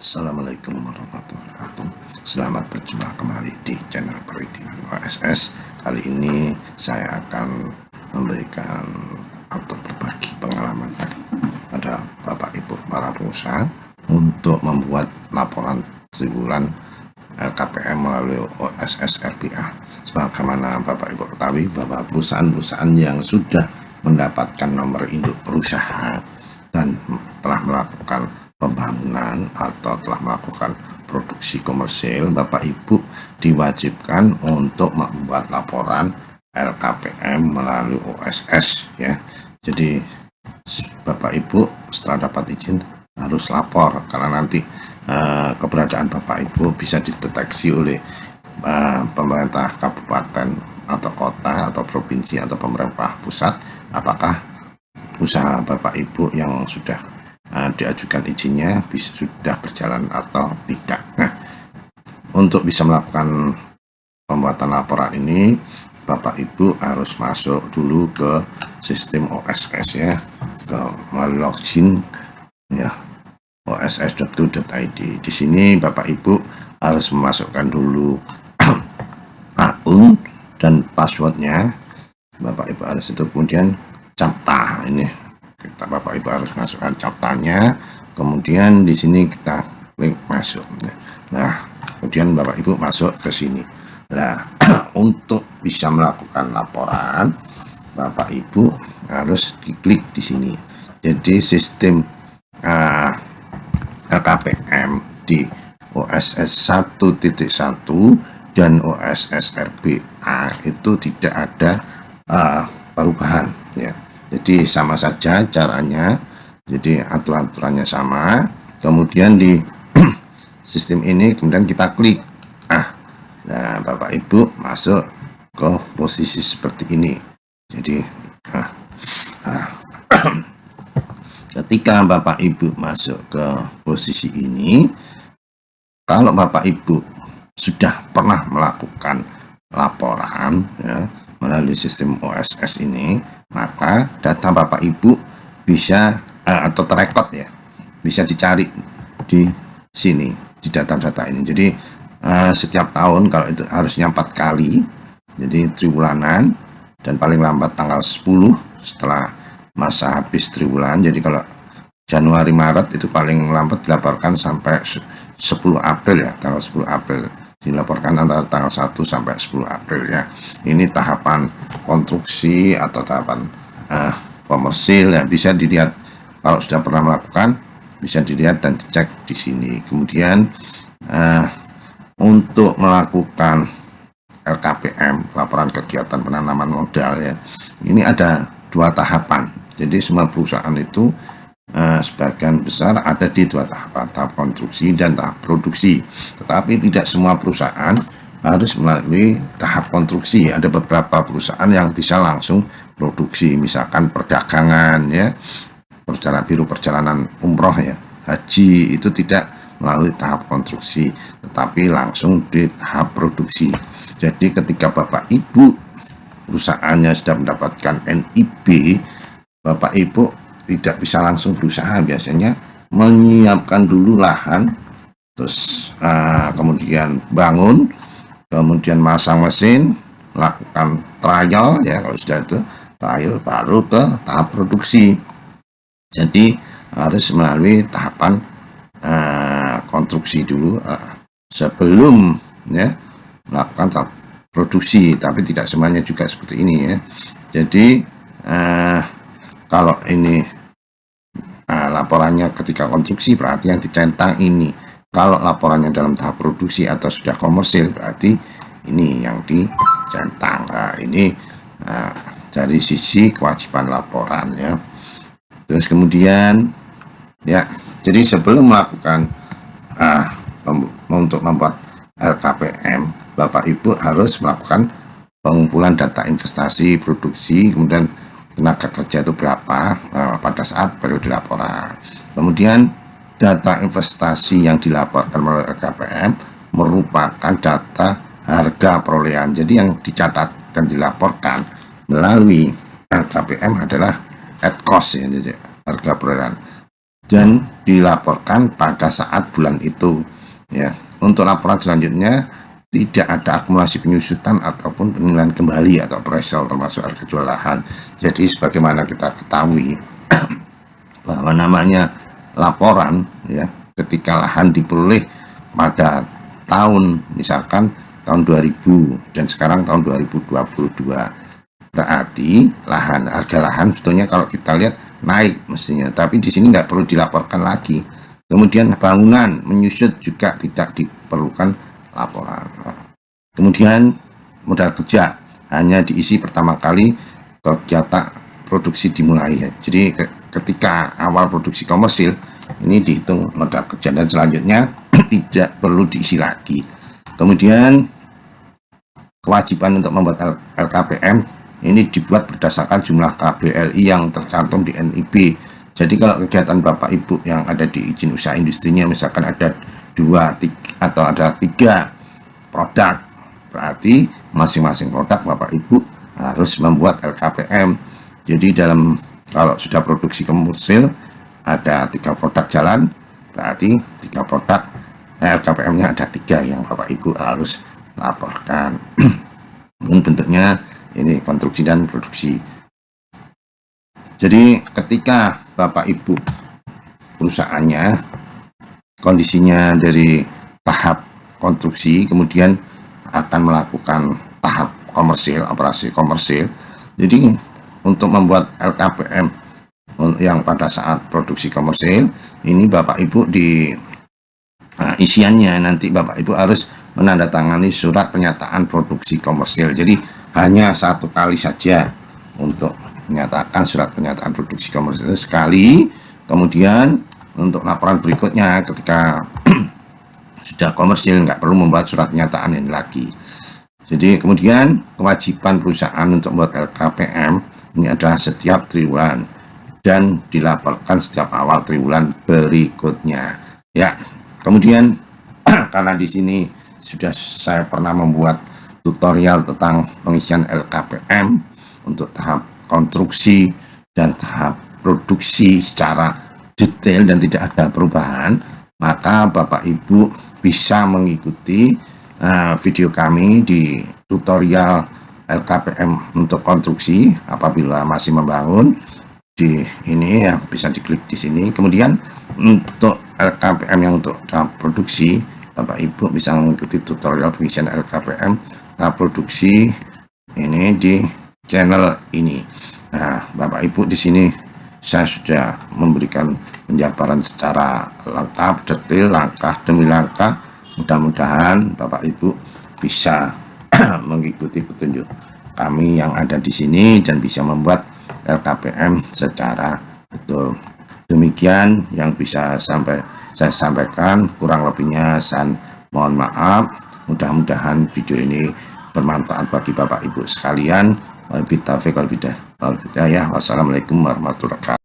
Assalamualaikum warahmatullahi wabarakatuh. Selamat berjumpa kembali di channel Perizinan OSS. Kali ini saya akan memberikan atau berbagi pengalaman pada Bapak Ibu para pengusaha untuk membuat laporan triwulan LKPM melalui OSS RPA. Sebagaimana Bapak Ibu ketahui bahwa perusahaan-perusahaan yang sudah mendapatkan nomor induk perusahaan dan telah melakukan pembangunan atau telah melakukan produksi komersil, Bapak Ibu diwajibkan untuk membuat laporan LKPM melalui OSS ya. Jadi Bapak Ibu setelah dapat izin harus lapor, karena nanti keberadaan Bapak Ibu bisa dideteksi oleh pemerintah kabupaten atau kota atau provinsi atau pemerintah pusat apakah usaha Bapak Ibu yang sudah diajukan izinnya sudah berjalan atau tidak. Nah, untuk bisa melakukan pembuatan laporan ini, Bapak Ibu harus masuk dulu ke sistem OSS ya, ke melalui login ya, oss.go.id. Di sini Bapak Ibu harus memasukkan dulu akun dan passwordnya. Bapak Ibu harus itu, kemudian captcha ini. Bapak Ibu harus masukkan captchanya, kemudian di sini kita klik masuk. Nah, kemudian Bapak Ibu masuk ke sini. Nah, untuk bisa melakukan laporan, Bapak Ibu harus diklik di sini. Jadi sistem LKPM di OSS 1.1 dan OSS RPA itu tidak ada perubahan ya. Jadi sama saja caranya, jadi aturan-aturannya sama. Kemudian di sistem ini kemudian kita klik. Nah Bapak Ibu masuk ke posisi seperti ini. Jadi ketika Bapak Ibu masuk ke posisi ini, kalau Bapak Ibu sudah pernah melakukan laporan ya, melalui sistem OSS ini, maka data Bapak Ibu bisa atau terekod ya, bisa dicari di sini di data-data ini. Jadi setiap tahun kalau itu harusnya 4 kali, jadi triwulanan, dan paling lambat tanggal 10 setelah masa habis triwulan. Jadi kalau Januari Maret itu paling lambat dilaporkan sampai 10 April ya, tanggal 10 April dilaporkan antara tanggal 1 sampai 10 April ya. Ini tahapan konstruksi atau tahapan komersil ya, bisa dilihat kalau sudah pernah melakukan, bisa dilihat dan dicek di sini. Kemudian untuk melakukan LKPM, laporan kegiatan penanaman modal ya, ini ada 2 tahapan. Jadi semua perusahaan itu sebagian besar ada di 2 tahapan, tahap konstruksi dan tahap produksi. Tetapi tidak semua perusahaan harus melalui tahap konstruksi. Ada beberapa perusahaan yang bisa langsung produksi, misalkan perdagangan ya, biro perjalanan umroh ya, haji, itu tidak melalui tahap konstruksi, tetapi langsung di tahap produksi. Jadi ketika Bapak Ibu perusahaannya sudah mendapatkan NIB, Bapak Ibu tidak bisa langsung berusaha, biasanya menyiapkan dulu lahan, terus kemudian bangun, kemudian masang mesin, lakukan trial ya, kalau sudah itu trial baru ke tahap produksi. Jadi harus melalui tahapan konstruksi dulu sebelum ya melakukan tahap produksi, tapi tidak semuanya juga seperti ini ya. Jadi kalau ini laporannya ketika konstruksi, berarti yang dicentang ini. Kalau laporannya dalam tahap produksi atau sudah komersil, berarti ini yang dicentang. Ini dari sisi kewajiban laporan ya. Terus kemudian ya, jadi sebelum melakukan untuk membuat LKPM, Bapak Ibu harus melakukan pengumpulan data investasi, produksi, kemudian tenaga kerja itu berapa pada saat periode laporan. Kemudian data investasi yang dilaporkan melalui LKPM merupakan data harga perolehan. Jadi yang dicatat dan dilaporkan melalui LKPM adalah at cost ya, jadi harga perolehan. dan dilaporkan pada saat bulan itu. Ya, untuk laporan selanjutnya tidak ada akumulasi penyusutan ataupun penilaian kembali atau appraisal termasuk harga jual lahan. Jadi sebagaimana kita ketahui bahwa namanya laporan, ya, ketika lahan diperoleh pada tahun misalkan tahun 2000 dan sekarang tahun 2022, berarti harga lahan sebetulnya kalau kita lihat naik mestinya, tapi di sini nggak perlu dilaporkan lagi. Kemudian bangunan menyusut juga tidak diperlukan laporan. Kemudian modal kerja hanya diisi pertama kali kegiatan produksi dimulai, ya. Jadi ketika awal produksi komersil ini dihitung modal kerja dan selanjutnya tidak perlu diisi lagi. Kemudian kewajiban untuk membuat LKPM ini dibuat berdasarkan jumlah KBLI yang tercantum di NIB. Jadi kalau kegiatan Bapak Ibu yang ada di izin usaha industrinya misalkan ada 2, 3 atau ada 3 produk, berarti masing-masing produk Bapak Ibu harus membuat LKPM. Jadi kalau sudah produksi komersil ada 3 produk jalan, berarti 3 produk LKPM-nya ada 3 yang Bapak Ibu harus laporkan. Bentuknya ini konstruksi dan produksi. Jadi ketika Bapak Ibu perusahaannya kondisinya dari tahap konstruksi kemudian akan melakukan tahap komersil, operasi komersil. Jadi untuk membuat LKPM yang pada saat produksi komersil ini Bapak Ibu isiannya nanti Bapak Ibu harus menandatangani surat pernyataan produksi komersil. Jadi hanya 1 kali saja untuk menyatakan surat pernyataan produksi komersil sekali. Kemudian untuk laporan berikutnya ketika sudah komersil nggak perlu membuat surat pernyataan ini lagi. Jadi kemudian kewajiban perusahaan untuk membuat LKPM ini adalah setiap triwulan dan dilaporkan setiap awal triwulan berikutnya. Ya, kemudian karena di sini sudah saya pernah membuat tutorial tentang pengisian LKPM untuk tahap konstruksi dan tahap produksi secara detail dan tidak ada perubahan, maka Bapak Ibu bisa mengikuti video kami di tutorial LKPM untuk konstruksi apabila masih membangun. Di ini ya bisa diklik di sini. Kemudian untuk LKPM yang untuk tahap produksi, Bapak Ibu bisa mengikuti tutorial pengisian LKPM tahap produksi ini di channel ini. Nah, Bapak Ibu di sini saya sudah memberikan penjabaran secara lengkap, detail, langkah demi langkah. Mudah-mudahan Bapak Ibu bisa mengikuti petunjuk kami yang ada di sini dan bisa membuat LKPM secara betul. Demikian yang bisa saya sampaikan, kurang lebihnya saya mohon maaf. Mudah-mudahan video ini bermanfaat bagi Bapak Ibu sekalian. Wassalamualaikum warahmatullahi wabarakatuh.